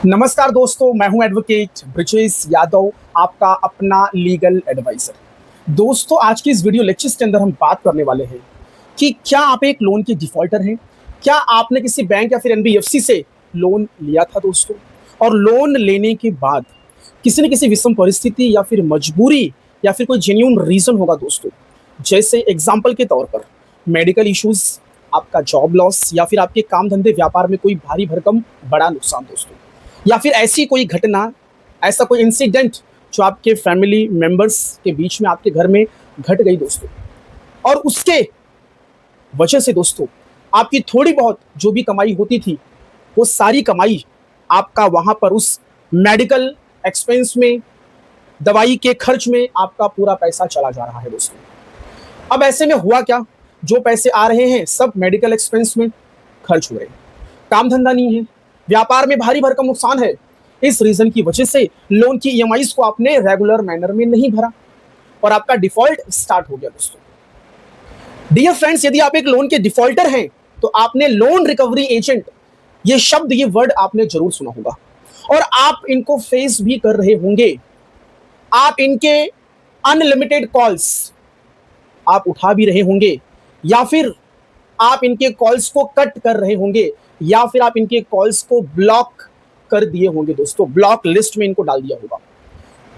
नमस्कार दोस्तों, मैं हूं एडवोकेट ब्रिजेश यादव, आपका अपना लीगल एडवाइजर। दोस्तों, आज की इस वीडियो लेक्चर्स के अंदर हम बात करने वाले हैं कि क्या आप एक लोन के डिफॉल्टर हैं। क्या आपने किसी बैंक या फिर एनबीएफसी से लोन लिया था दोस्तों, और लोन लेने के बाद किसी न किसी विषम परिस्थिति या फिर मजबूरी या फिर कोई जेन्युइन रीजन होगा दोस्तों, जैसे एग्जाम्पल के तौर पर मेडिकल इश्यूज, आपका जॉब लॉस, या फिर आपके काम धंधे व्यापार में कोई भारी भरकम बड़ा नुकसान दोस्तों, या फिर ऐसी कोई घटना, ऐसा कोई इंसिडेंट जो आपके फैमिली मेंबर्स के बीच में आपके घर में घट गई दोस्तों, और उसके वजह से दोस्तों आपकी थोड़ी बहुत जो भी कमाई होती थी वो सारी कमाई आपका वहां पर उस मेडिकल एक्सपेंस में, दवाई के खर्च में आपका पूरा पैसा चला जा रहा है दोस्तों। अब ऐसे में हुआ क्या, जो पैसे आ रहे हैं सब मेडिकल एक्सपेंस में खर्च हो रहे हैं, काम धंधा नहीं है, व्यापार में भारी भरकम नुकसान है। इस रीजन की वजह से लोन की ईएमआईज को आपने रेगुलर मैनर में नहीं भरा और आपका डिफॉल्ट स्टार्ट हो गया दोस्तों। डियर फ्रेंड्स, यदि आप एक लोन के डिफॉल्टर हैं तो आपने लोन रिकवरी एजेंट, ये शब्द, ये वर्ड आपने जरूर सुना होगा, और आप इनको फेस भी कर रहे होंगे। आप इनके अनलिमिटेड कॉल्स आप उठा भी रहे होंगे, या फिर आप इनके कॉल्स को कट कर रहे होंगे, या फिर आप इनके कॉल्स को ब्लॉक कर दिए होंगे दोस्तों, ब्लॉक लिस्ट में इनको डाल दिया होगा।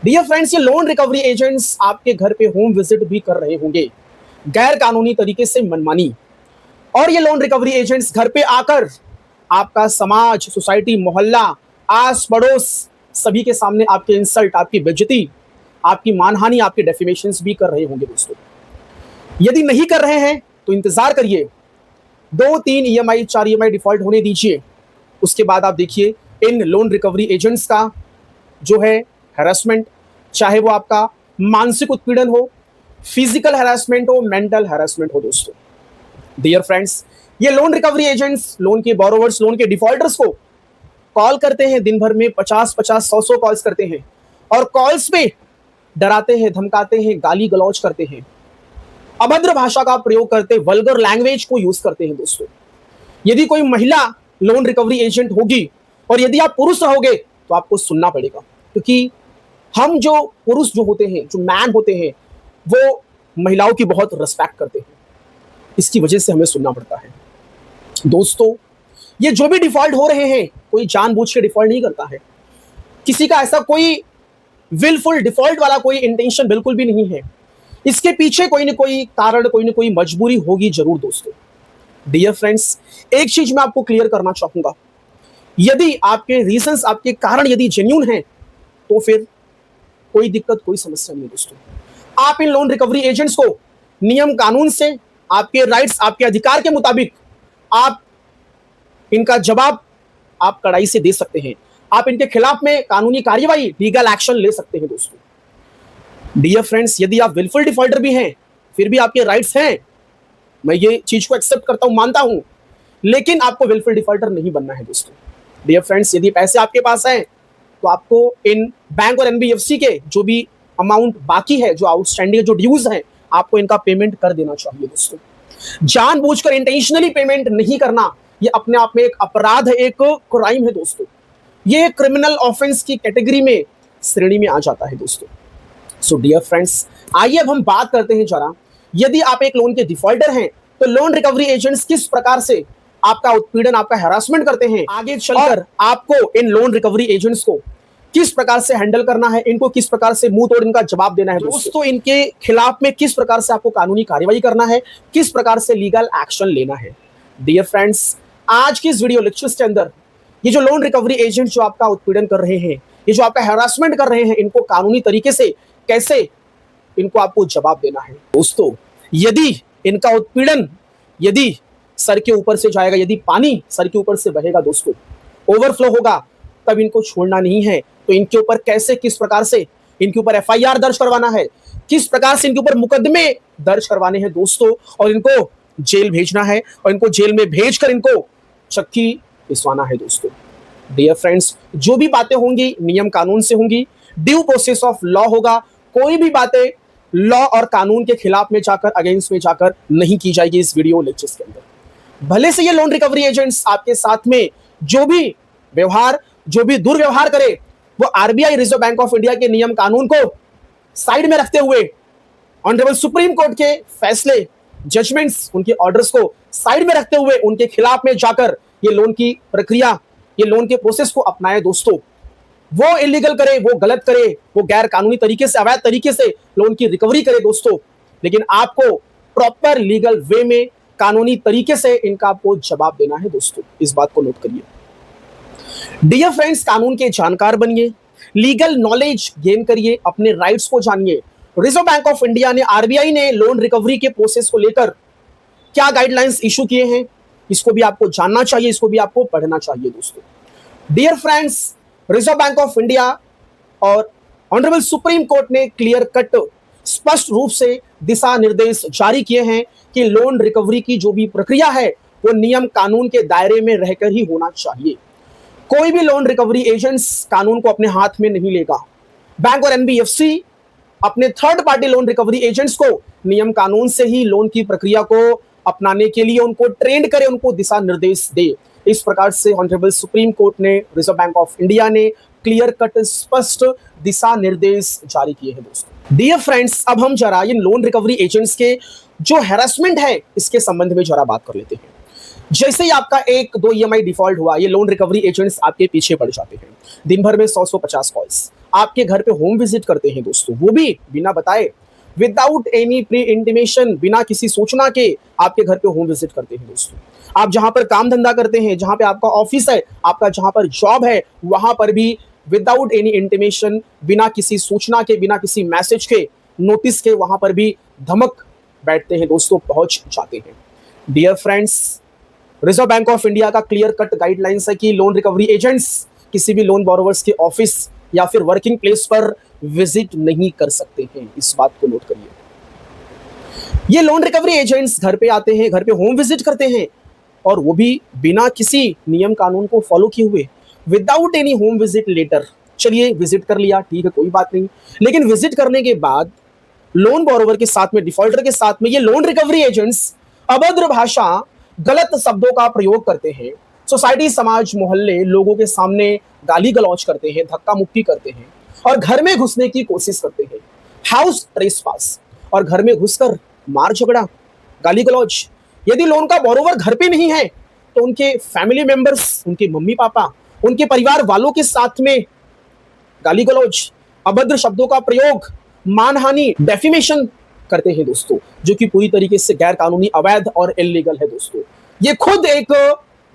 डियर फ्रेंड्स, ये लोन रिकवरी एजेंट्स आपके घर पे होम विजिट भी कर रहे होंगे गैर कानूनी तरीके से, मनमानी। और ये लोन रिकवरी एजेंट्स घर पे आकर आपका समाज, सोसाइटी, मोहल्ला, आस पड़ोस सभी के सामने आपके इंसल्ट, आपकी बेइज्जती, आपकी मानहानि, आपके डेफिमेशंस भी कर रहे होंगे दोस्तों। यदि नहीं कर रहे हैं तो इंतजार करिए, 2-3 ईएमआई, 4 ईएमआई डिफॉल्ट होने दीजिए। उसके बाद आप देखिए इन लोन रिकवरी एजेंट्स का जो है हैरेसमेंट, चाहे वो आपका मानसिक उत्पीड़न हो, फिजिकल हैरेसमेंट हो, मेंटल हैरेसमेंट हो दोस्तों। डियर फ्रेंड्स, ये लोन रिकवरी एजेंट्स लोन के बोरोवर्स, लोन के डिफॉल्टर्स को कॉल करते हैं, दिन भर में 50-50, 100-100 कॉल्स करते हैं, और कॉल्स पे डराते हैं, धमकाते हैं, गाली गलौज करते हैं, अभद्र भाषा का प्रयोग करते, वल्गर लैंग्वेज को यूज करते हैं दोस्तों। यदि कोई महिला लोन रिकवरी एजेंट होगी और यदि आप पुरुष रहोगे तो आपको सुनना पड़ेगा, क्योंकि हम जो पुरुष जो होते हैं, जो मैन होते हैं, वो महिलाओं की बहुत रिस्पेक्ट करते हैं, इसकी वजह से हमें सुनना पड़ता है दोस्तों। ये जो भी डिफॉल्ट हो रहे हैं, कोई जानबूझ के डिफॉल्ट नहीं करता है, किसी का ऐसा कोई विलफुल डिफॉल्ट वाला कोई इंटेंशन बिल्कुल भी नहीं है। इसके पीछे कोई ना कोई कारण, कोई ना कोई मजबूरी होगी जरूर दोस्तों। डियर फ्रेंड्स, एक चीज मैं आपको क्लियर करना चाहूंगा, यदि आपके रीजंस, आपके कारण यदि जेन्युइन हैं तो फिर कोई दिक्कत, कोई समस्या नहीं दोस्तों। आप इन लोन रिकवरी एजेंट्स को नियम कानून से, आपके राइट्स, आपके अधिकार के मुताबिक आप इनका जवाब आप कड़ाई से दे सकते हैं। आप इनके खिलाफ में कानूनी कार्यवाही, लीगल एक्शन ले सकते हैं दोस्तों। डियर फ्रेंड्स, यदि आप विलफुल डिफॉल्टर भी हैं, फिर भी आपके राइट्स हैं, मैं ये चीज को एक्सेप्ट करता हूं, मानता हूं, लेकिन आपको विलफुल डिफॉल्टर नहीं बनना है दोस्तों। डियर फ्रेंड्स, यदि पैसे आपके पास हैं तो आपको इन बैंक और एनबीएफसी के जो भी अमाउंट बाकी है, जो आउटस्टैंडिंग, जो ड्यूज हैं, आपको इनका पेमेंट कर देना चाहिए दोस्तों। जानबूझकर इंटेंशनली पेमेंट नहीं करना, ये अपने आप में एक अपराध है, एक क्राइम है दोस्तों। ये क्रिमिनल ऑफेंस की कैटेगरी में, श्रेणी में आ जाता है दोस्तों। सो डियर फ्रेंड्स, आइए अब हम बात करते हैं जरा, यदि आप एक लोन के डिफॉल्टर हैं तो लोन रिकवरी एजेंट्स किस प्रकार से आपका उत्पीड़न, आपका हैरासमेंट करते हैं। आगे चलकर आपको इन लोन रिकवरी एजेंट्स को किस प्रकार से हैंडल करना है, इनको किस प्रकार से मुंह तोड़ इनका जवाब देना है दोस्तों, इनके खिलाफ में किस प्रकार से आपको कानूनी कार्रवाई करना है, किस प्रकार से लीगल एक्शन लेना है। डियर फ्रेंड्स, आज की इस वीडियो लेक्चर्स के अंदर ये जो लोन रिकवरी एजेंट जो आपका उत्पीड़न कर रहे हैं, ये जो आपका हैरासमेंट कर रहे हैं, इनको कानूनी तरीके से कैसे इनको आपको जवाब देना है दोस्तों। यदि इनका उत्पीड़न, यदि सर के ऊपर से जाएगा, यदि पानी सर के ऊपर से बहेगा दोस्तों, ओवरफ्लो होगा, तब इनको छोड़ना नहीं है। तो इनके ऊपर कैसे, किस प्रकार से इनके ऊपर एफआईआर दर्ज करवाना है, किस प्रकार से इनके ऊपर मुकदमे दर्ज करवाने हैं दोस्तों, और इनको जेल भेजना है, और इनको जेल में भेजकर इनको चक्की पिसवाना है दोस्तों। डियर फ्रेंड्स, जो भी बातें होंगी नियम कानून से होंगी, ड्यू प्रोसेस ऑफ लॉ होगा, कोई भी बातें लॉ और कानून के खिलाफ में जाकर, अगेंस्ट में जाकर नहीं की जाएगी इस वीडियो लेक्चर्स के अंदर। भले से ये लोन रिकवरी एजेंट्स आपके साथ में जो भी व्यवहार, जो भी दुर्व्यवहार करे वो RBI reserve bank of India के नियम कानून को साइड में रखते हुए, ऑनरेबल सुप्रीम कोर्ट के फैसले, जजमेंट्स, उनके ऑर्डर्स को साइड में रखते हुए उनके खिलाफ में जाकर ये लोन की प्रक्रिया, ये लोन के प्रोसेस को अपनाए दोस्तों। वो इलीगल करे, वो गलत करे, वो गैर कानूनी तरीके से, अवैध तरीके से लोन की रिकवरी करे दोस्तों, लेकिन आपको प्रॉपर लीगल वे में, कानूनी तरीके से इनका आपको जवाब देना है दोस्तों। इस बात को नोट करिए। डियर फ्रेंड्स, कानून के जानकार बनिए, लीगल नॉलेज गेन करिए, अपने राइट्स को जानिए। रिजर्व बैंक ऑफ इंडिया ने, आरबीआई ने लोन रिकवरी के प्रोसेस को लेकर क्या गाइडलाइंस इशू किए हैं, इसको भी आपको जानना चाहिए, इसको भी आपको पढ़ना चाहिए दोस्तों। Dear friends, reserve bank of India और ऑनरेबल सुप्रीम कोर्ट ने क्लियर कट, स्पष्ट रूप से दिशा निर्देश जारी किए हैं कि लोन रिकवरी की जो भी प्रक्रिया है वो नियम कानून के दायरे में रहकर ही होना चाहिए। कोई भी लोन रिकवरी एजेंट्स कानून को अपने हाथ में नहीं लेगा। बैंक और एनबीएफसी अपने third party loan recovery agents को नियम कानून से ही लोन की प्रक्रिया को अपनाने के लिए उनको ट्रेंड करे, उनको दिशा निर्देश दे। इस प्रकार से ऑनरेबल सुप्रीम कोर्ट ने, रिजर्व बैंक ऑफ इंडिया ने क्लियर कट, स्पष्ट दिशा निर्देश जारी किए हैं दोस्तों। डियर फ्रेंड्स, अब हम जरा इन लोन रिकवरी एजेंट्स के जो हैरेसमेंट है इसके संबंध में जरा बात कर लेते हैं। जैसे ही आपका 1-2 ईएमआई डिफॉल्ट हुआ, ये लोन रिकवरी एजेंट्स आपके पीछे पड़ जाते हैं। दिन भर में 100-150 कॉल्स आपके घर पे होम विजिट करते हैं दोस्तों, वो भी बिना बताए, विदाउट एनी प्री इंटीमेशन, बिना किसी सूचना के आपके घर पे होम विजिट करते हैं दोस्तों। आप जहां पर काम धंधा करते हैं, जहां पे आपका ऑफिस है, आपका जहां पर जॉब है, वहां पर भी विदाउट एनी इंटीमेशन, बिना किसी सूचना के, बिना किसी मैसेज के, नोटिस के, वहां पर भी धमक बैठते हैं दोस्तों, पहुंच जाते हैं। Dear friends, reserve bank of India का क्लियर कट गाइडलाइंस है कि लोन रिकवरी एजेंट्स किसी भी लोन बोरोवर्स के ऑफिस या फिर वर्किंग प्लेस पर विजिट नहीं कर सकते हैं। इस बात को नोट करिए। ये लोन रिकवरी एजेंट्स घर पे आते हैं, घर पे होम विजिट करते हैं, और वो भी बिना किसी नियम कानून को फॉलो किए हुए, without any home visit letter. चलिए विजिट कर लिया, ठीक है, कोई बात नहीं, लेकिन विजिट करने के बाद लोन बोरोवर के साथ में, डिफॉल्टर के साथ में, ये लोन रिकवरी एजेंट्स अभद्र भाषा, गलत शब्दों का प्रयोग करते हैं, सोसाइटी, समाज, मोहल्ले, लोगों के सामने गाली गलौज करते हैं, धक्का मुक्की करते हैं, और घर में घुसने की कोशिश करते हैं, हाउस ट्रेसपास, और घर में घुसकर मार झगड़ा, गाली गलौज। यदि लोन का बोरोवर घर पे नहीं है तो उनके फैमिली मेंबर्स, उनके मम्मी पापा, उनके परिवार वालों के साथ में गाली गलौज, अभद्र शब्दों का प्रयोग, मानहानि, डेफिमेशन करते हैं दोस्तों, जो कि पूरी तरीके से गैर कानूनी, अवैध और इल्लीगल है दोस्तों। ये खुद एक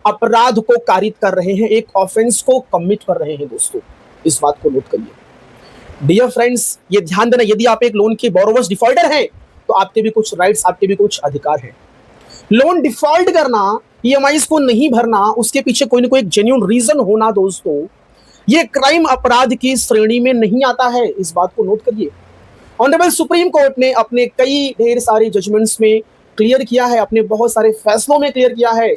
अपराध को कारित कर रहे हैं, एक ऑफेंस को कमिट कर रहे हैं दोस्तों। इस बात को नोट करिए। डियर फ्रेंड्स, ये ध्यान देना, यदि आप एक लोन के बोरोवर्स डिफॉल्टर हैं तो आपके भी कुछ राइट्स, आपके भी कुछ अधिकार हैं। लोन डिफॉल्ट करना, ईएमआईज को नहीं भरना, उसके पीछे कोई ना कोई जेन्युइन रीजन होना दोस्तों, ये क्राइम, अपराध की श्रेणी में नहीं आता है। इस बात को नोट करिए। ऑनरेबल सुप्रीम कोर्ट ने अपने कई ढेर सारे जजमेंट्स में क्लियर किया है, अपने बहुत सारे फैसलों में क्लियर किया है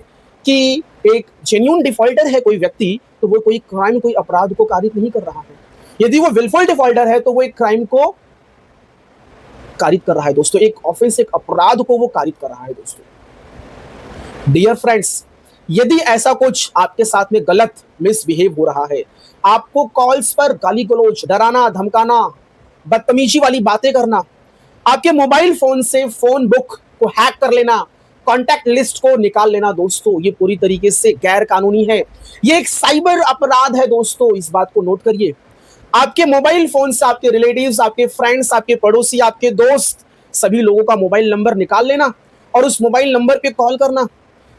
कि एक जेन्युइन डिफॉल्टर है कोई व्यक्ति तो वो कोई क्राइम, कोई अपराध को कारित नहीं कर रहा है। यदि वो विलफुल डिफॉल्टर है तो वो एक क्राइम को कारित कर रहा है दोस्तों, एक ऑफेंस, एक अपराध को वो कारित कर रहा है दोस्तों। डियर फ्रेंड्स, यदि ऐसा कुछ आपके साथ में गलत मिसबिहेव हो रहा है, आपको कॉल्स पर गाली गलौज, डराना, धमकाना, बदतमीजी वाली बातें करना, आपके मोबाइल फोन से फोन बुक को हैक कर लेना, कॉन्टैक्ट लिस्ट को निकाल लेना दोस्तों, ये पूरी तरीके से गैर कानूनी है। ये एक साइबर अपराध है दोस्तों, इस बात को नोट करिए। आपके मोबाइल फोन से आपके रिलेटिव्स, आपके फ्रेंड्स, आपके पड़ोसी, आपके दोस्त, सभी लोगों का मोबाइल नंबर निकाल लेना और उस मोबाइल नंबर पे कॉल करना।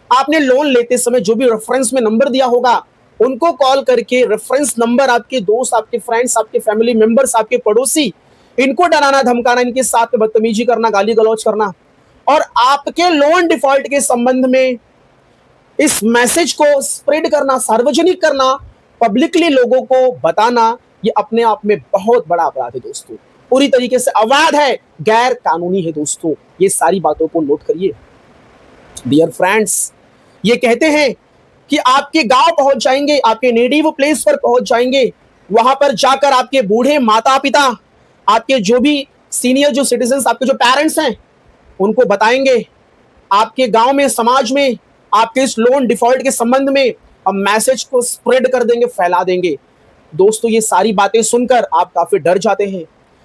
आपने लोन लेते समय जो भी रेफरेंस में नंबर दिया होगा उनको कॉल करके रेफरेंस नंबर, आपके दोस्त, आपके फ्रेंड्स, आपके फैमिली मेंबर्स, आपके पड़ोसी, इनको डराना, धमकाना, इनके साथ में बदतमीजी करना, गाली गलौज करना, और आपके लोन डिफॉल्ट के संबंध में इस मैसेज को स्प्रेड करना, सार्वजनिक करना, पब्लिकली लोगों को बताना, ये अपने आप में बहुत बड़ा अपराध है दोस्तों, पूरी तरीके से अवैध है, गैर कानूनी है दोस्तों। ये सारी बातों को नोट करिए। डियर फ्रेंड्स, ये कहते हैं कि आपके गांव पहुंच जाएंगे, आपके नेटिव प्लेस पर पहुंच जाएंगे, वहां पर जाकर आपके बूढ़े माता पिता, आपके जो भी सीनियर जो सिटीजन्स, आपके जो पेरेंट्स हैं, उनको बताएंगे आपके गांव में, समाज में आपके इस लोन डिफॉल्ट के संबंध में हम मैसेज को स्प्रेड कर देंगे, फैला देंगे। दोस्तों ये सारी बातें सुनकर आप काफी डर जाते हैं,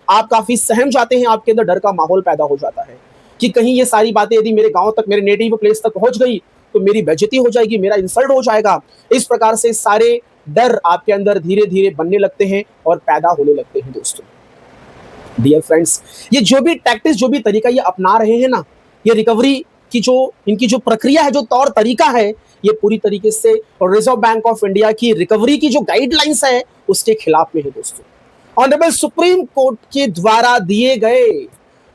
आप काफी सहम जाते हैं, आपके अंदर डर का माहौल पैदा हो जाता है कि कहीं ये सारी बातें यदि मेरे गांव तक, मेरे नेटिव प्लेस तक पहुंच गई तो मेरी बेइज्जती हो जाएगी, मेरा इंसल्ट हो जाएगा। इस प्रकार से सारे डर आपके अंदर धीरे धीरे बनने लगते हैं और पैदा होने लगते हैं। दोस्तों डियर फ्रेंड्स, ये जो भी टैक्टिस, जो भी तरीका ये अपना रहे हैं ना, ये रिकवरी की जो इनकी जो प्रक्रिया है, जो तौर तरीका है, ये पूरी तरीके से रिजर्व बैंक ऑफ इंडिया की रिकवरी की जो गाइडलाइंस है उसके खिलाफ में है। दोस्तों ऑनरेबल सुप्रीम कोर्ट के द्वारा दिए गए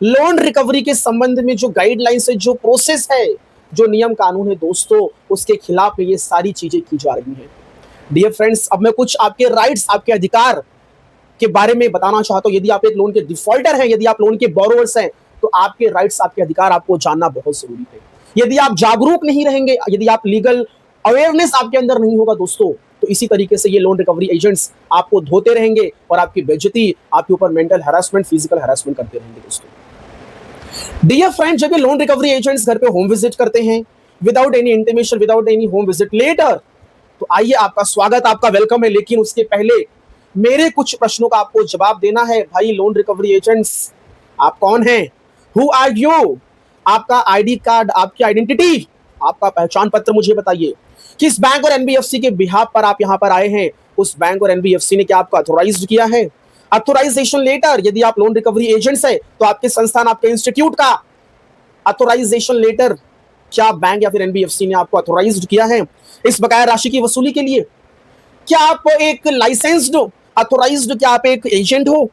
लोन रिकवरी के संबंध में जो गाइडलाइंस है, जो प्रोसेस है, जो नियम कानून है दोस्तों, उसके खिलाफ में ये सारी चीजें की जा रही हैं। डियर फ्रेंड्स, अब मैं कुछ आपके राइट्स, आपके अधिकार के बारे में बताना चाहता हूं। यदि आप एक लोन के डिफॉल्टर हैं, यदि आप लोन के बोरोवर्स हैं, तो आपके राइट्स, आपके अधिकार आपको जानना बहुत जरूरी है। यदि आप जागरूक नहीं रहेंगे, यदि आप लीगल अवेयरनेस आपके अंदर नहीं होगा दोस्तों, तो इसी तरीके से ये लोन रिकवरी एजेंट्स आपको धोते रहेंगे और आपकी बेइज्जती, आपके ऊपर मेंटल हैरेसमेंट, फिजिकल हैरेसमेंट करते रहेंगे। दोस्तों डियर फ्रेंड, जब ये लोन रिकवरी एजेंट्स घर पे होम विजिट करते हैं without any intimation, without any home visit letter, तो आइए, आपका स्वागत, आपका वेलकम है। लेकिन उसके पहले मेरे कुछ प्रश्नों का आपको जवाब देना है। भाई लोन रिकवरी एजेंट्स, आप कौन हैं? Who are you? आपका आईडी कार्ड, आपकी आइडेंटिटी, आपका पहचान पत्र मुझे बताइए। किस बैंक और एनबीएफसी के बिहाफ पर आप यहां पर आए हैं? उस बैंक और एनबीएफसी ने क्या आपको अथोराइज्ड किया है? अथोराइजेशन लेटर, यदि आप लोन रिकवरी एजेंट्स है तो आपके संस्थान, आपके इंस्टीट्यूट का अथोराइजेशन लेटर क्या बैंक या फिर एनबीएफसी ने आपको अथोराइज्ड किया है इस बकाया राशि की वसूली के लिए? क्या आप एक लाइसेंस्ड, अथोराइज्ड, क्या आप एक एजेंट हो?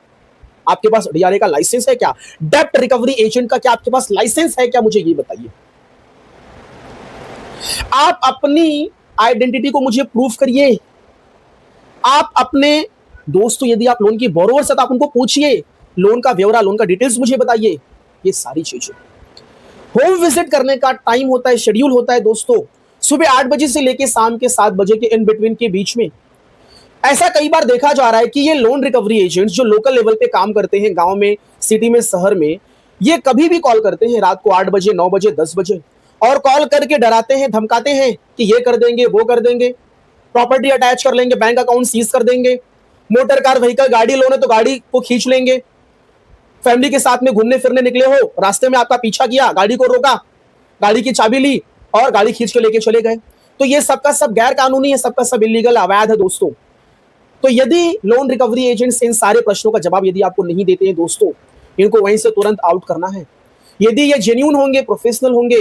आपके पास डीआरए का लाइसेंस है क्या? डेब्ट रिकवरी एजेंट का क्या आपके पास लाइसेंस है क्या? मुझे ये बताइए। आप अपनी आइडेंटिटी को मुझे प्रूफ करिए। आप अपने दोस्तों, यदि आप लोन की बोरोवर्स है तो आप उनको पूछिए, लोन का ब्यौरा, लोन का डिटेल्स मुझे बताइए। ये सारी चीजें, होम विजिट करने का टाइम होता है, शेड्यूल होता है दोस्तों, सुबह 8 बजे से लेकर शाम के 7 बजे के इन बिटवीन के बीच में। ऐसा कई बार देखा जा रहा है कि ये लोन रिकवरी एजेंट्स जो लोकल लेवल पे काम करते हैं, गांव में, सिटी में, शहर में, ये कभी भी कॉल करते हैं रात को 8 बजे, 9 बजे, 10 बजे, और कॉल करके डराते हैं, धमकाते हैं कि ये कर देंगे, वो कर देंगे, प्रॉपर्टी अटैच कर लेंगे, बैंक अकाउंट सीज कर देंगे, मोटर कार व्हीकल, गाड़ी लोन है तो गाड़ी को खींच लेंगे। फैमिली के साथ में घूमने फिरने निकले हो, रास्ते में आपका पीछा किया, गाड़ी को रोका, गाड़ी की चाबी ली और गाड़ी खींच के लेके चले गए। तो ये सबका सब गैर कानूनी है, सबका सब इलीगल, अवैध है दोस्तों। तो यदि लोन रिकवरी एजेंट्स इन सारे प्रश्नों का जवाब यदि आपको नहीं देते हैं दोस्तों, इनको वहीं से तुरंत आउट करना है। यदि ये जेन्युइन होंगे, प्रोफेशनल होंगे,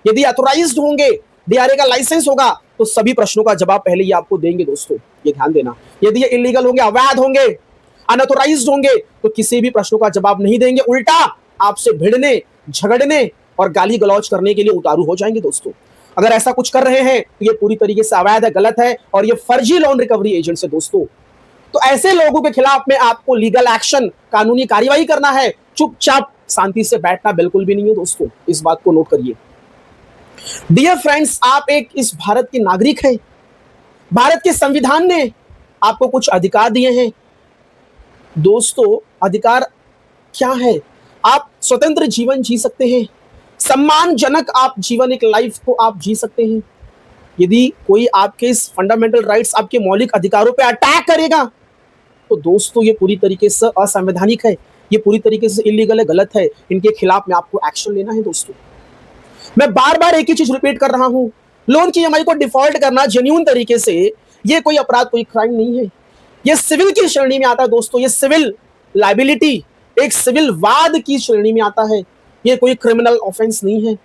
यदि अथोराइज्ड होंगे, डीआरए का लाइसेंस होगा, तो सभी प्रश्नों का जवाब पहले ही आपको देंगे दोस्तों, ये ध्यान देना। यदि ये इलीगल होंगे, अवैध होंगे, अनऑथोराइज्ड होंगे, तो किसी भी प्रश्नों का जवाब नहीं देंगे, उल्टा आपसे भिड़ने, झगड़ने और गाली गलौज करने के लिए उतारू हो जाएंगे दोस्तों। अगर ऐसा कुछ कर रहे हैं तो ये पूरी तरीके से अवैध है, गलत है, और ये फर्जी लोन रिकवरी एजेंट्स है दोस्तों। तो ऐसे लोगों के खिलाफ में आपको लीगल एक्शन, कानूनी कार्रवाई करना है। चुपचाप शांति से बैठना बिल्कुल भी नहीं है दोस्तों, इस बात को नोट करिए। डियर फ्रेंड्स, आप एक इस भारत के नागरिक हैं। भारत के संविधान ने आपको कुछ अधिकार दिए हैं दोस्तों। अधिकार क्या है? आप स्वतंत्र जीवन जी सकते हैं, सम्मानजनक आप जीवन, एक लाइफ को आप जी सकते हैं। यदि कोई आपके इस फंडामेंटल राइट्स, आपके मौलिक अधिकारों पे अटैक करेगा तो दोस्तों ये पूरी तरीके से असंवैधानिक है, ये पूरी तरीके से इलीगल है, गलत है। इनके खिलाफ में आपको एक्शन लेना है दोस्तों। मैं बार बार एक ही चीज रिपीट कर रहा हूं, लोन की ईएमआई को डिफॉल्ट करना जेन्युइन तरीके से, ये कोई अपराध, कोई क्राइम नहीं है। ये सिविल की श्रेणी में आता है दोस्तों, ये सिविल लायबिलिटी, एक सिविल वाद की श्रेणी में आता है, ये कोई क्रिमिनल ऑफेंस नहीं है।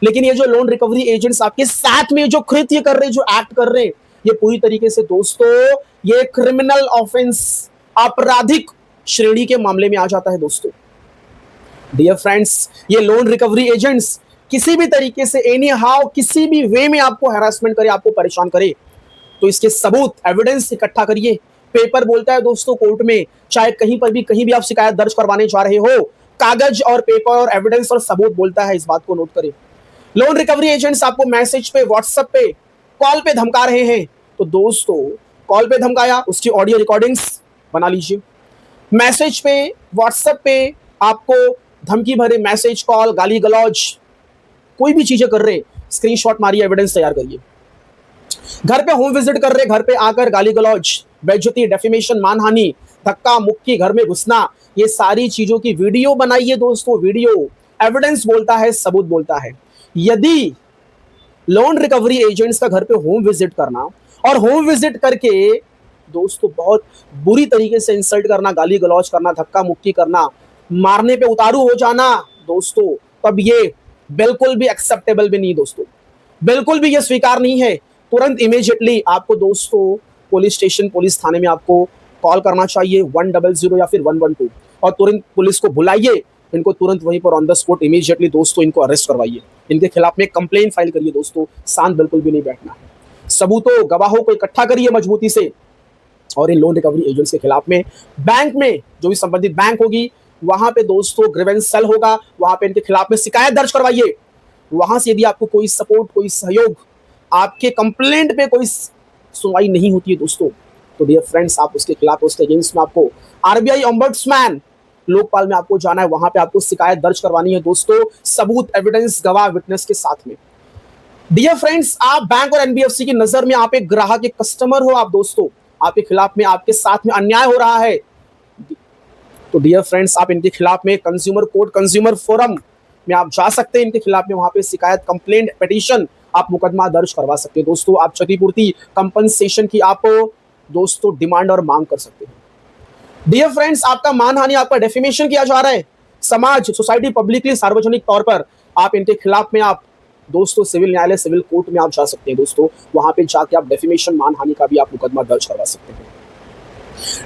लेकिन ये जो लोन रिकवरी एजेंट्स आपके साथ में जो कृत्य कर रहे हैं, जो एक्ट कर रहे हैं, ये पूरी तरीके से दोस्तों ये क्रिमिनल ऑफेंस, आपराधिक श्रेणी के मामले में आ जाता है दोस्तों। डियर फ्रेंड्स, ये लोन रिकवरी एजेंट्स किसी भी तरीके से, एनी हाउ, किसी भी वे में आपको हैरेसमेंट करे, आपको परेशान करे, तो इसके सबूत, एविडेंस इकट्ठा करिए। पेपर बोलता है दोस्तों कोर्ट में, चाहे कहीं पर भी, कहीं भी आप शिकायत दर्ज करवाने जा रहे हो, कागज और पेपर और एविडेंस और सबूत बोलता है, इस बात को नोट करें। लोन रिकवरी एजेंट्स आपको मैसेज पे, व्हाट्सएप पे, कॉल पे धमका रहे हैं, तो दोस्तों कॉल पे धमकाया, उसकी ऑडियो रिकॉर्डिंग्स बना लीजिए। मैसेज पे, व्हाट्सएप पे आपको धमकी भरे मैसेज, कॉल, गाली गलौज, कोई भी चीजें कर रहे हैं, स्क्रीनशॉट मारिए, एविडेंस तैयार करिए। घर पे होम विजिट कर रहे, घर पे आकर गाली गलौज, बेइज्जती, डेफिमेशन, मानहानि, धक्का मुक्की, घर में घुसना, ये सारी चीजों की वीडियो बनाइए दोस्तों। वीडियो एविडेंस बोलता है, सबूत बोलता है। यदि लोन रिकवरी एजेंट्स का घर पे होम विजिट करना और होम विजिट करके दोस्तों बहुत बुरी तरीके से इंसल्ट करना, गाली गलौज करना, धक्का मुक्की करना, मारने पे उतारू हो जाना दोस्तों, तब ये बिल्कुल भी एक्सेप्टेबल भी नहीं दोस्तों, बिल्कुल भी ये स्वीकार नहीं है। तुरंत इमीडिएटली आपको दोस्तों पुलिस स्टेशन, पुलिस थाने में आपको कॉल करना चाहिए 100 या फिर 112 और तुरंत पुलिस को बुलाइए। इनको तुरंत वहीं पर ऑन द स्पॉट इमीडिएटली दोस्तों इनको अरेस्ट करवाइए। इनके खिलाफ में कंप्लेन फाइल करिए दोस्तों, शांत बिल्कुल भी नहीं बैठना है। सबूतों, गवाहों को इकट्ठा करिए मजबूती से और इन लोन रिकवरी एजेंट्स के खिलाफ में बैंक में जो भी संबंधित बैंक होगी वहां पे दोस्तों ग्रीवेंस सेल होगा, वहां पे इनके खिलाफ में शिकायत दर्ज करवाइए। वहां से यदि आपको कोई सपोर्ट, कोई सहयोग, आपके कंप्लेंट पे कोई सुनवाई नहीं होती है दोस्तों, तो डियर फ्रेंड्स आप उसके खिलाफ, उसके अगेंस्ट में आपको आरबीआई ओम्बड्समैन लोकपाल में आपको जाना है, वहां पे आपको शिकायत दर्ज करवानी है दोस्तों, सबूत, एविडेंस, गवाह, विटनेस के साथ में। डियर फ्रेंड्स, आप बैंक और एनबीएफसी की नजर में आप एक ग्राहक, एक कस्टमर हो आप दोस्तों, आपके खिलाफ में, आपके साथ में अन्याय हो रहा है, तो डियर फ्रेंड्स आप इनके खिलाफ में कंज्यूमर कोर्ट, कंज्यूमर फोरम में आप जा सकते हैं। इनके खिलाफ में वहां पे शिकायत, कंप्लेंट, पिटीशन, आप मुकदमा दर्ज करवा सकते हैं दोस्तों। आप क्षतिपूर्ति, कंपनसेशन की आप दोस्तों डिमांड और मांग कर सकते हैं। डियर फ्रेंड्स, आपका मानहानि, आपका डेफिमेशन किया जा रहा है, समाज, सोसाइटी, पब्लिकली, सार्वजनिक तौर पर, आप इनके खिलाफ में आप दोस्तों सिविल न्यायालय, सिविल कोर्ट में आप जा सकते हैं दोस्तों। वहां पे जाके आप डेफिमेशन, मानहानि का भी आप मुकदमा दर्ज करवा सकते हैं।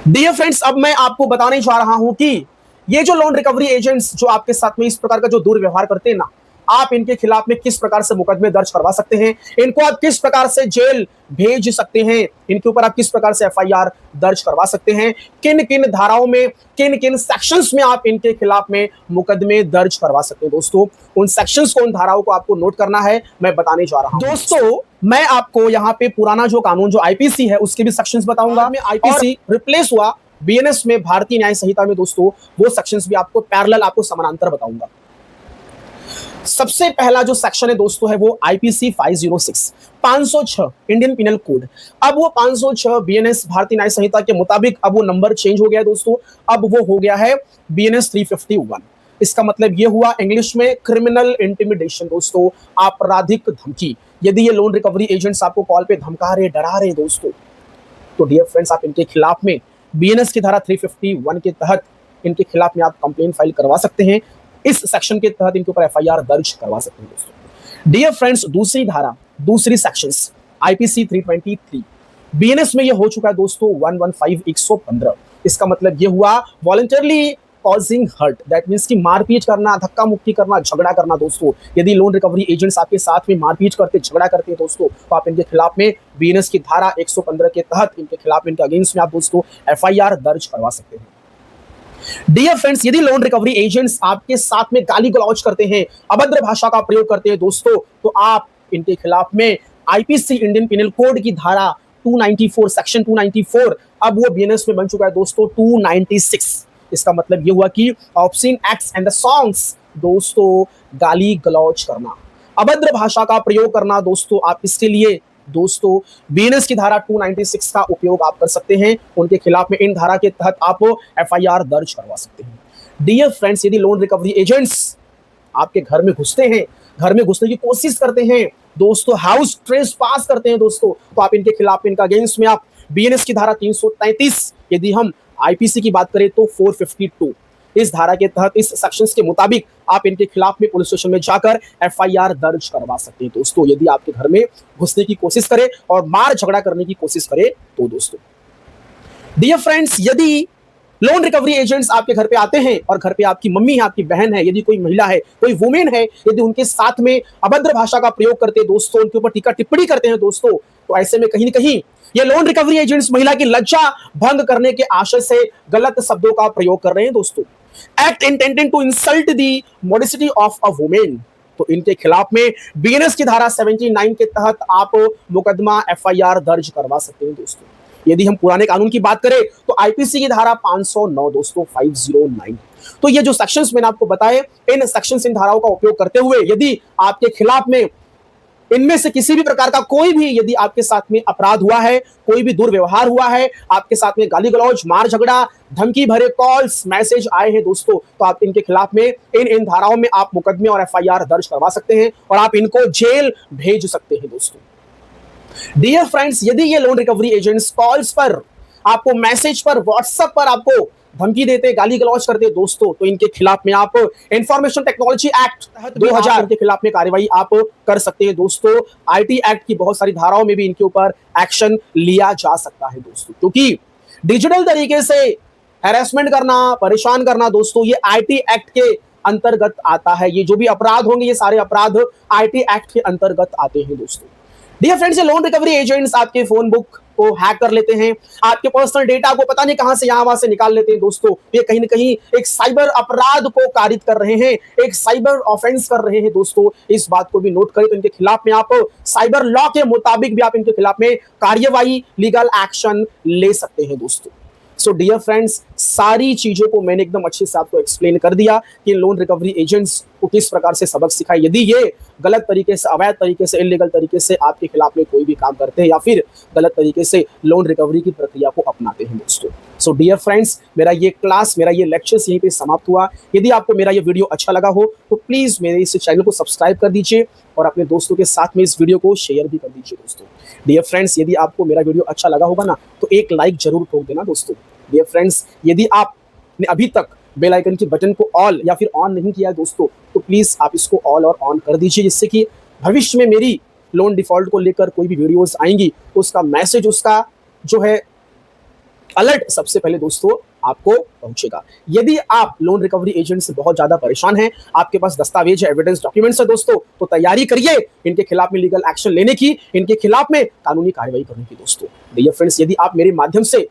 डियर फ्रेंड्स, अब मैं आपको बताने जा रहा हूं कि ये जो लोन रिकवरी एजेंट्स जो आपके साथ में इस प्रकार का जो दुर्व्यवहार करते हैं ना, आप इनके खिलाफ में किस प्रकार से मुकदमे दर्ज करवा सकते हैं, इनको आप किस प्रकार से जेल भेज सकते हैं, इनके ऊपर आप किस प्रकार से एफआईआर दर्ज करवा सकते हैं, किन किन धाराओं में, किन किन सेक्शंस में आप इनके खिलाफ में मुकदमे दर्ज करवा सकते हैं दोस्तों। उन सेक्शंस को, उन धाराओं को आपको नोट करना है, मैं बताने जा रहा हूं दोस्तों। मैं आपको यहाँ पे पुराना जो कानून, जो आईपीसी है, उसके भी सेक्शंस बताऊंगा। मैं आईपीसी रिप्लेस हुआ बीएनएस में, भारतीय न्याय संहिता में दोस्तों, वो सेक्शंस भी आपको पैरेलल, आपको समानांतर बताऊंगा। सबसे पहला जो सेक्शन है दोस्तों है वो आईपीसी 506 506 इंडियन पिनल कोड। अब वो 506 बीएनएस भारतीय न्याय संहिता के मुताबिक अब वो नंबर चेंज हो गया है दोस्तों, अब वो हो गया है बीएनएस 351। इसका मतलब ये हुआ इंग्लिश में क्रिमिनल इंटिमिडेशन दोस्तों, आपराधिक धमकी। यदि ये लोन रिकवरी एजेंट्स आपको कॉल पे धमका रहे, डरा रहे दोस्तों, तो डियर फ्रेंड्स आप इनके खिलाफ में बीएनएस की धारा 351 के तहत इनके खिलाफ में आप कंप्लेंट फाइल करवा सकते हैं। इस सेक्शन के तहत इनके ऊपर एफआईआर दर्ज करवा सकते हैं दोस्तों। डियर फ्रेंड्स, दूसरी धारा, दूसरी सेक्शंस आईपीसी 323 बीएनएस में ये हो चुका है दोस्तों 115 115। इसका मतलब ये हुआ voluntarily causing hurt, that means कि मारपीट करना, धक्का मुक्की करना, झगड़ा करना दोस्तों। यदि लोन रिकवरी एजेंट्स आपके साथ में मारपीट करते, झगड़ा करते हैं दोस्तों, तो आप इनके खिलाफ में बीएनएस की धारा 115 के तहत इनके खिलाफ, इनके अगेंस्ट में आप दोस्तों एफआईआर दर्ज करवा सकते हैं। डियर फ्रेंड्स, यदि लोन रिकवरी एजेंट्स आपके साथ में गाली गलौज करते हैं, अभद्र भाषा का प्रयोग करते हैं दोस्तों, तो आप इनके खिलाफ में आईपीसी इंडियन पिनल कोड की धारा 294 सेक्शन 294, अब वो बीएनएस में बन चुका है दोस्तों 296। इसका मतलब ये हुआ कि obscene acts and the songs दोस्तों, गाली गलौज करना, अभद्र भाषा का प्रयोग करना दोस्तों, आप इसके लिए दोस्तों बीएनएस की धारा 296 का उपयोग आप कर सकते हैं। उनके खिलाफ में इन धारा के तहत आप एफआईआर दर्ज करवा सकते हैं। डियर फ्रेंड्स, यदि लोन रिकवरी एजेंट्स आपके घर में घुसते हैं, घर में घुसने की कोशिश करते हैं दोस्तों, हाउस ट्रेसपास करते हैं दोस्तों, तो आप इनके खिलाफ, इनका अगेंस्ट में आप बीएनएस की धारा 333, यदि हम आईपीसी की बात करें तो 452, इस धारा के तहत, इस सेक्शंस के मुताबिक आप इनके खिलाफ में पुलिस स्टेशन में जाकर एफआईआर दर्ज करवा सकते हैं दोस्तों, यदि आपके घर में घुसने की कोशिश करे और मार झगड़ा करने की कोशिश करे तो दोस्तों। डियर फ्रेंड्स, यदि लोन रिकवरी एजेंट्स आपके घर पे आते हैं और घर पे आपकी मम्मी है, आपकी बहन है, यदि कोई महिला है, कोई वुमेन है, यदि उनके साथ में अभद्र भाषा का प्रयोग करते हैं दोस्तों, उनके ऊपर टीका टिप्पणी करते हैं दोस्तों, तो ऐसे में कहीं न कहीं ये लोन रिकवरी एजेंट्स महिला की लज्जा भंग करने के आशय से गलत शब्दों का प्रयोग कर रहे हैं दोस्तों। Act intended to insult the modesty of a women, तो इनके खिलाफ में बीएनएस की धारा 79 के तहत आप मुकदमा एफआईआर दर्ज करवा सकते हैं दोस्तों। यदि हम पुराने कानून की बात करें तो आईपीसी की धारा 509 दोस्तों 509। तो ये जो सेक्शंस मैंने आपको बताए, इन सेक्शंस, इन धाराओं का उपयोग करते हुए यदि आपके खिलाफ में इनमें से किसी भी प्रकार का कोई भी यदि आपके साथ में अपराध हुआ है, कोई भी दुर्व्यवहार हुआ है, आपके साथ में गाली गलौज, मार झगड़ा, धमकी भरे कॉल्स, मैसेज आए हैं दोस्तों, तो आप इनके खिलाफ में इन धाराओं में आप मुकदमे और एफआईआर दर्ज करवा सकते हैं और आप इनको जेल भेज सकते हैं दोस्तों। डियर फ्रेंड्स, यदि ये लोन रिकवरी एजेंट्स कॉल्स पर, आपको मैसेज पर, व्हाट्सएप पर आपको धमकी देते, गाली गलौज करते दोस्तों, तो इनके खिलाफ में आप इंफॉर्मेशन टेक्नोलॉजी एक्ट 2000 के खिलाफ में कार्रवाई आप कर सकते हैं दोस्तों। आईटी एक्ट की बहुत सारी धाराओं में भी इनके ऊपर एक्शन लिया जा सकता है दोस्तों, क्योंकि डिजिटल तरीके से हैरेसमेंट करना, परेशान करना दोस्तों, ये आईटी एक्ट के अंतर्गत आता है। ये जो भी अपराध होंगे, ये सारे अपराध आईटी एक्ट के अंतर्गत आते हैं दोस्तों। डियर फ्रेंड्स, ये लोन रिकवरी एजेंट्स आपके फोन बुक को हैक कर लेते हैं, आपके पर्सनल डेटा को पता नहीं कहां से यहां वहां से निकाल लेते हैं दोस्तों। ये कहीं ना कहीं एक साइबर अपराध को कारित कर रहे हैं, एक साइबर ऑफेंस कर रहे हैं दोस्तों। इस बात को भी नोट करें, तो इनके खिलाफ में आप साइबर लॉ के मुताबिक भी आप इनके खिलाफ में कार्यवाही, लीगल एक्शन ले सकते हैं दोस्तों। सो डियर फ्रेंड्स, सारी चीजों को मैंने एकदम अच्छे से आपको एक्सप्लेन कर दिया कि लोन रिकवरी एजेंट्स को किस प्रकार से सबक सिखाए यदि ये गलत तरीके से, अवैध तरीके से, इलीगल तरीके से आपके खिलाफ में कोई भी काम करते हैं या फिर गलत तरीके से लोन रिकवरी की प्रक्रिया को अपनाते हैं दोस्तों। सो डियर फ्रेंड्स, मेरा ये क्लास, मेरा ये लेक्चर्स यहीं पे समाप्त हुआ। यदि आपको मेरा ये वीडियो अच्छा लगा हो तो प्लीज मेरे इस चैनल को सब्सक्राइब कर दीजिए और अपने दोस्तों के साथ में इस वीडियो को शेयर भी कर दीजिए दोस्तों। डियर फ्रेंड्स, यदि आपको मेरा वीडियो अच्छा लगा होगा ना, तो एक लाइक जरूर ठोक देना दोस्तों। डियर फ्रेंड्स, यदि आपने अभी तक बेल आइकन के बटन को ऑल या फिर ऑन नहीं किया है दोस्तों, तो प्लीज आप इसको ऑल और ऑन कर दीजिए, जिससे कि भविष्य में मेरी लोन डिफॉल्ट को लेकर कोई भी वीडियोस आएंगी तो उसका मैसेज, उसका जो है अलर्ट सबसे पहले दोस्तों आपको पहुंचेगा। यदि आप लोन रिकवरी एजेंट से बहुत ज्यादा परेशान हैं, आपके पास दस्तावेज है, एविडेंस, डॉक्यूमेंट्स है दोस्तों, तो तैयारी करिए इनके खिलाफ में लीगल एक्शन लेने की, इनके खिलाफ में कानूनी कार्रवाई करने की दोस्तों। डियर फ्रेंड्स, यदि आप मेरे माध्यम से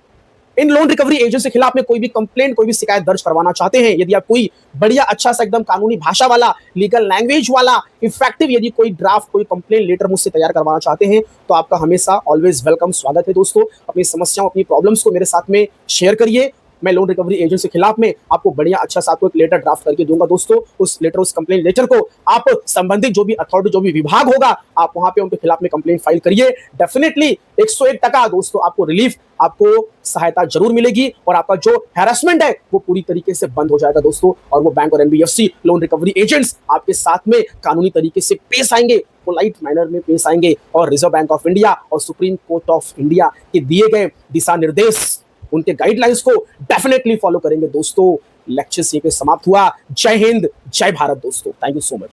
इन लोन रिकवरी एजेंट के खिलाफ में कोई भी कंप्लेंट, कोई भी शिकायत दर्ज करवाना चाहते हैं, यदि आप कोई बढ़िया अच्छा सा एकदम कानूनी भाषा वाला, लीगल लैंग्वेज वाला, इफेक्टिव यदि कोई ड्राफ्ट, कोई कंप्लेंट लेटर मुझसे तैयार करवाना चाहते हैं, तो आपका हमेशा ऑलवेज वेलकम, स्वागत है दोस्तों। अपनी समस्याओं, अपनी प्रॉब्लम्स को मेरे साथ में शेयर करिए। मैं लोन रिकवरी एजेंट के खिलाफ में आपको बढ़िया अच्छा सा आपको एक लेटर ड्राफ्ट करके दूंगा दोस्तों। उस लेटर, उस कंप्लेंट लेटर को आप संबंधित जो भी अथॉरिटी, जो भी विभाग होगा, आप वहां पे उनके खिलाफ में कंप्लेंट फाइल करिए। डेफिनेटली 101% दोस्तों आपको रिलीफ, आपको सहायता जरूर मिलेगी और आपका जो हैरेसमेंट है वो पूरी तरीके से बंद हो जाएगा दोस्तों। और वो बैंक और एनबीएफसी लोन रिकवरी एजेंट्स आपके साथ में कानूनी तरीके से पेश आएंगे, पोलाइट मैनर में पेश आएंगे और रिजर्व बैंक ऑफ इंडिया और सुप्रीम कोर्ट ऑफ इंडिया के दिए गए दिशा निर्देश, उनके गाइडलाइंस को डेफिनेटली फॉलो करेंगे दोस्तों। लेक्चर यहीं पे समाप्त हुआ। जय हिंद, जय भारत दोस्तों। Thank you so much.